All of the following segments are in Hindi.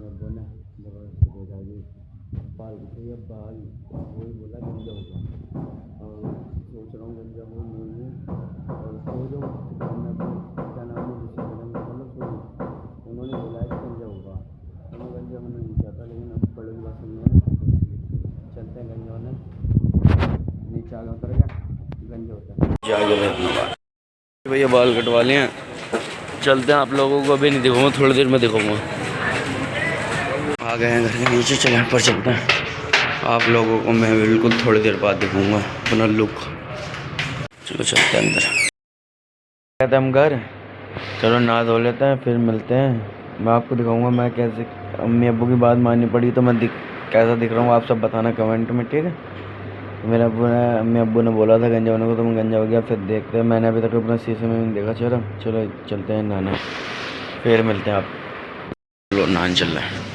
मम्मी अब्बू ने ज़बरदस्ती भेजा कि बाल चाहिए, बाल वही बोला गंजा होगा। और सोच रहा हूँ गंजा हो नहीं और हो जो क्या नाम है जिससे मतलब सुनी उन्होंने बोला है कि गंजा होगा, तो मैं गंजा होना नहीं चाहता, लेकिन अब बड़े की बात सुनी है ना, चलते हैं गंजा होने। नीचे आगे उतर गया गंजा होता है जागे भैया बाल कटवा लिए हैं। चलते हैं, आप लोगों को अभी नहीं दिखाऊंगा, थोड़ी देर में दिखाऊंगा। आ गए हैं घर के नीचे, चले पर चलते हैं। आप लोगों को मैं बिल्कुल थोड़ी देर बाद दिखाऊंगा अपना लुक। चलो चलते हैं अंदर। कहते हम घर, चलो नहा धो लेते हैं फिर मिलते हैं। मैं आपको दिखाऊंगा मैं कैसे अम्मी अब्बू की बात माननी पड़ी तो मैं कैसा दिख रहा हूँ, आप सब बताना कमेंट में, ठीक है। मेरे अम्मी अब्बू ने बोला था गंजा होने को, तो मैं गंजा हो गया। फिर देखते हैं, मैंने अभी तक अपना शीशे में नहीं देखा। चलो चलो चलते हैं नहाने, फिर मिलते हैं। आप लो नहाने चल रहे हैं।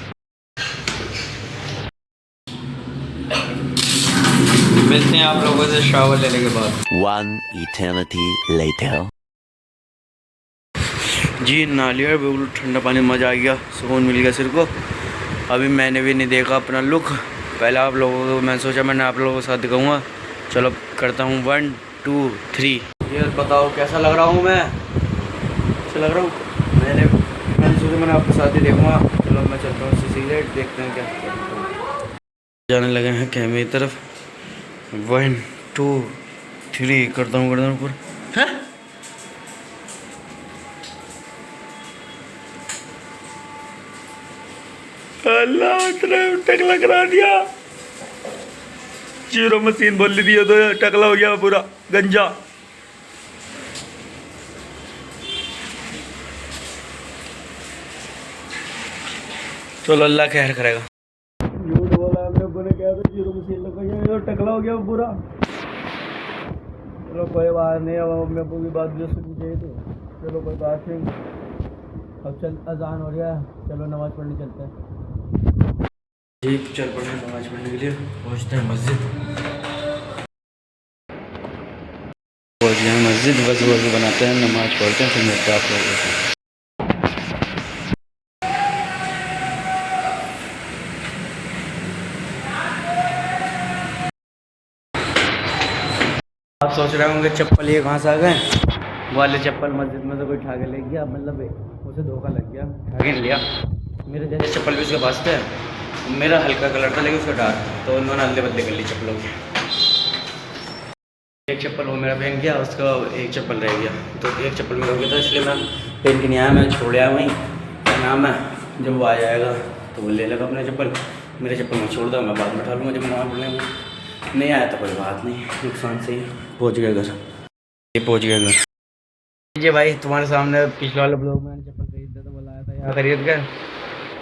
मिलते हैं आप लोगों से शावर लेने के बाद। 1 eternity later. जी नहा लिया, बिल्कुल ठंडा पानी, मज़ा आ गया, सुकून मिल गया सिर को। अभी मैंने भी नहीं देखा अपना लुक, पहले आप लोगों को मैंने सोचा मैंने आप लोगों के साथ दिखाऊंगा। चलो करता हूँ 1 2 3। ये बताओ कैसा लग रहा हूँ मैं, अच्छा लग रहा हूँ। मैंने सोचा मैंने आपके साथ ही देखूँगा। चलो मैं चलता हूँ सिगरेट, देखते हैं क्या जाने लगे हैं कैमरे की तरफ। 1 2 3 करता हूँ ऊपर। हैं अल्लाह टकला करा दिया, जीरो मशीन बोल दी तो टकला हो गया पूरा गंजा। चलो अल्लाह खैर करेगा। झूठ बोला मेरे को ने, क्या तो जीरो मशीन लगा तो टकला हो गया पूरा। चलो कोई बात नहीं, अब मेरे को भी बात जो सुननी चाहिए तो चलो कोई बात नहीं। अब चल अजान हो रहा है, चलो नमाज़ पढ़ने चलते हैं। जी चल पड़े नमाज़ पढ़ने के लिए, पहुँचते हैं मस्जिद। पहुँच गए मस्जिद, वज़ू बनाते हैं, नमाज़ पढ़ते हैं, फिर मिलते हैं आप लोगों से। आप सोच रहे होंगे चप्पल ये कहाँ से आ गए, वाले चप्पल मस्जिद में से कोई उठा के ले गया, मतलब उसे धोखा लग गया, उठा के लिया। मेरे जैसे चप्पल भी उसके पास थे, मेरा हल्का कलर था लेकिन उसका डार्क, तो उन्होंने अदले बदले कर ली चप्पलों की। एक चप्पल वो मेरा पहन गया, उसका एक चप्पल रह गया, तो एक चप्पल मेरा हो गया था, इसलिए मैं पहन के नहीं आया, मैं छोड़ आया वहीं। क्या नाम है, जब वो आ जाएगा तो वो ले लेगा अपना चप्पल, मेरे चप्पल में छोड़ दो, मैं बाद में उठा लूँगा जब नमाज़ पढ़ने में। नहीं आया तो कोई बात नहीं, नुकसान से ही पहुँच गया घर, ये पहुँच गया घर। जी भाई तुम्हारे सामने पिछले वाले ब्लॉग में मैंने चप्पल खरीदा था, बोला था यहाँ खरीद कर,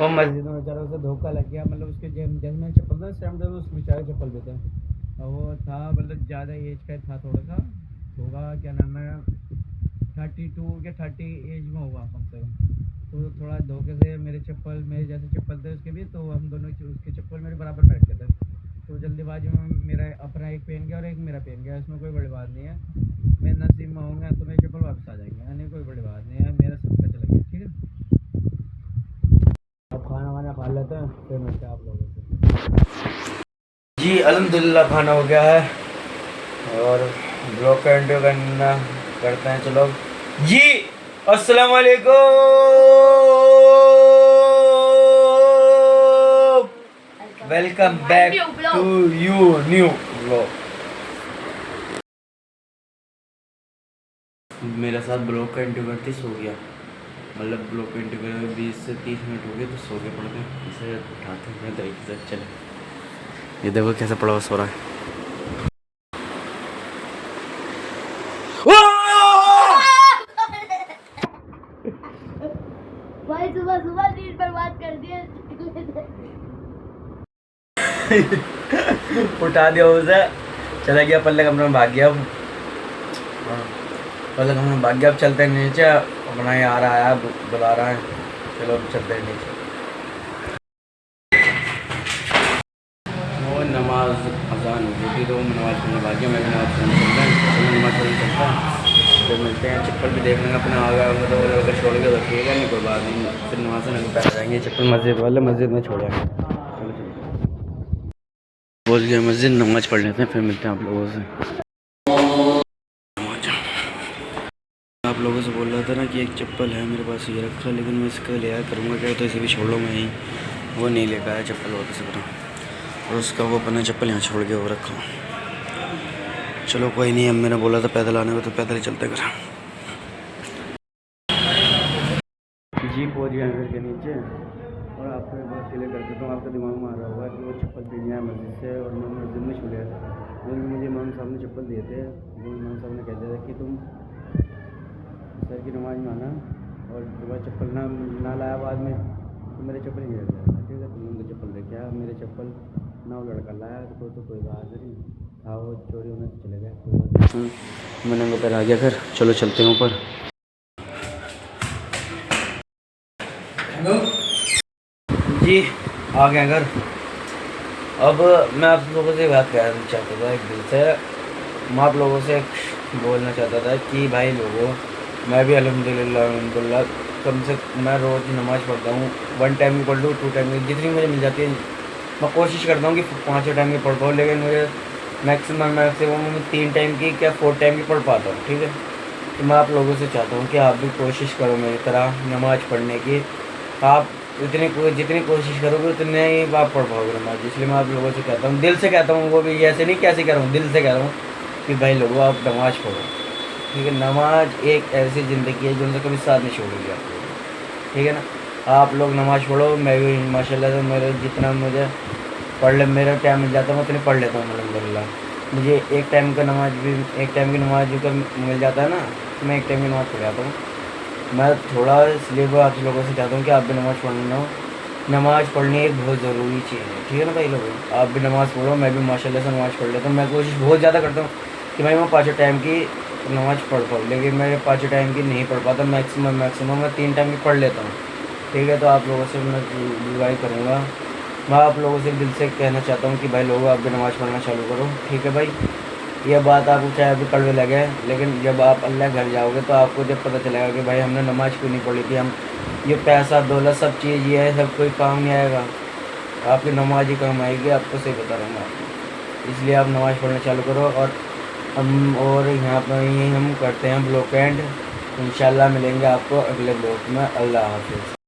वो मस्जिद में बेचारा उसे धोखा लग गया। मतलब उसके जैसे मैंने चप्पल था सेम टाइम उस बेचारे चप्पल भी था, और वो था मतलब ज़्यादा एज का था, थोड़ा सा होगा, क्या नाम है 32 या 30 एज में होगा कम से कम। तो थोड़ा धोखे से मेरे चप्पल, मेरे जैसे चप्पल थे उसके भी, तो हम दोनों उसके चप्पल मेरे बराबर बैठ के थे, तो जल्दीबाजी में मेरा अपना एक पहन गया और एक मेरा पहन गया। इसमें कोई बड़ी बात नहीं है, मैं नसीब में होऊंगा तो मेरे चप्पल वापस आ जाएंगे, यानी कोई बड़ी बात नहीं है, मेरा सबका चला गया, ठीक है। अब खाना वाना खा लेते हैं, फिर मिलते हैं आप लोगों से। जी अल्हम्दुलिल्लाह खाना हो गया है और ब्लॉग का एंड करते हैं। चलो जी अस्सलाम वालेकुम, welcome back to you new blog. मेरे साथ ब्लॉग का इंटरव्यू करते सो गया, मतलब ब्लॉग का इंटरव्यू 20 से 30 मिनट हो गए तो सो गए पड़ते हैं। इसे उठाते हैं तरीके से, चले ये देखो कैसे पड़ा हुआ सो रहा है। भाई सुबह सुबह नींद पर बात कर दिए। उठा दिया उसे, चला गया पल्ले कमरे में, भाग गया। अब पल्ले कमरे में भाग गया। अब चलते हैं नीचे, अपना ये आ रहा है, बुला रहा है, चलो अब चलते हैं नीचे। वो नमाज अजान हो गई थी तो नमाज़ पढ़ने भाग गया, मैं भी नमाज़ पढ़ने चलता है, नमाज़ पढ़ने चलता है, फिर मिलते हैं। चप्पल भी देख लेंगे अपना, आ गया होगा तो वो लड़का छोड़ के उधर ठीक है, नहीं कोई बात नहीं, फिर नमाज से पैर जाएंगे, चप्पल मस्जिद वाले मस्जिद में छोड़ आएंगे। चलो चलो बोल गया मस्जिद, नमाज पढ़ लेते हैं, फिर मिलते हैं आप लोगों से। आप लोगों से बोल रहा था ना कि एक चप्पल है मेरे पास ये रखा, लेकिन मैं इसका ले आया करूँगा क्या, तो इसे भी छोड़ लो मैं ही, वो नहीं लेकर आया चप्पल वापस करा, और उसका वो अपना चप्पल यहाँ छोड़ के वो रखा। चलो कोई नहीं, अब मैंने बोला था पैदल आने को, तो पैदल ही चलते करा। जी पहुँच गया घर के नीचे, और आपको एक बात क्लियर कर देता हूँ, आपका दिमाग में आ रहा होगा कि वो चप्पल पीने आया मस्जिद से और मैं मस्जिद में छू लिया था, क्योंकि मुझे इमाम साहब ने चप्पल दिए थे। वो इमाम साहब ने कह दिया था कि तुम सर की नमाज में आना, और दोबारा चप्पल ना लाया बाद में तो मेरे चप्पल नहीं रख जाएगा, ठीक है। तुमने मुझे चप्पल लेके आया, मेरे चप्पल ना वो लड़का लाया तो कोई बात नहीं था, वो चोरी होने से चले गए, कोई बात नहीं। मैंने ऊपर आ गया घर, चलो चलते हैं ऊपर। जी आ गए घर। अब मैं आप लोगों से बात करना चाहता था, एक दिल से मैं आप लोगों से बोलना चाहता था कि भाई लोगों, मैं भी अल्हम्दुलिल्लाह कम से मैं रोज़ नमाज़ पढ़ता हूँ, 1 टाइम की पढ़ लूँ 2 टाइम की, जितनी मुझे मिल जाती है। मैं कोशिश करता हूँ कि 5 टाइम की पढ़ पाऊँ, लेकिन मुझे मैक्सिमम 3 टाइम की क्या 4 टाइम की पढ़ पाता हूँ, ठीक है। तो मैं आप लोगों से चाहता हूँ कि आप भी कोशिश करो मेरी तरह नमाज़ पढ़ने की। आप जितनी कोशिश करोगे उतने ही आप पढ़ पाओगे नमाज। इसलिए मैं आप लोगों से कहता हूँ, दिल से कहता हूँ, वो भी ऐसे नहीं कैसे कह रहा हूँ, दिल से कह रहा हूँ कि भाई लोगों आप नमाज़ पढ़ो, ठीक है। नमाज एक ऐसी ज़िंदगी है जो उनसे कभी साथ नहीं छोड़ेगी आप लोगों, ठीक है ना। आप लोग नमाज़ पढ़ो, मैं भी माशाल्लाह से मेरे जितना मुझे पढ़ ले मेरा टाइम मिल जाता है मैं उतनी पढ़ लेता हूँ अल्हम्दुलिल्लाह। मुझे एक टाइम की नमाज जो मिल जाता है ना, तो मैं एक टाइम की नमाज़ पढ़ जाता हूँ। मैं थोड़ा इसलिए वो आप लोगों से चाहता हूँ कि आप भी नमाज़ पढ़ना हो। नमाज़ पढ़नी एक बहुत ज़रूरी चीज़ है, ठीक है ना भाई लोगों। आप भी नमाज़ पढ़ो, मैं भी माशाल्लाह से नमाज़ पढ़ लेता हूँ। मैं कोशिश बहुत ज़्यादा करता हूँ कि भाई मैं 5 टाइम की नमाज़ पढ़ पाऊँ, लेकिन मैं 5 टाइम की नहीं पढ़ पाता। मैक्सिमम मैं 3 टाइम की पढ़ लेता हूँ, ठीक है। तो आप लोगों से मैं दुआई करूँगा, मैं आप लोगों से दिल से कहना चाहता हूँ कि भाई लोगों आप भी नमाज़ पढ़ना चालू करो, ठीक है भाई। ये बात आपको चाहे अभी कड़वे लगे, लेकिन जब आप अल्लाह घर जाओगे तो आपको जब पता चलेगा कि भाई हमने नमाज़ क्यों नहीं पढ़ी थी। हम ये पैसा दौलत सब चीज़ ये है, सब कोई काम नहीं आएगा, आपकी नमाज ही काम आएगी। आपको सही बता रहा हूँ आपको, इसलिए आप नमाज़ पढ़ना चालू करो। और यहाँ पर ही हम करते हैं ब्लॉग एंड। इंशाल्लाह मिलेंगे आपको अगले ब्लॉग में। अल्लाह हाफ़िज़।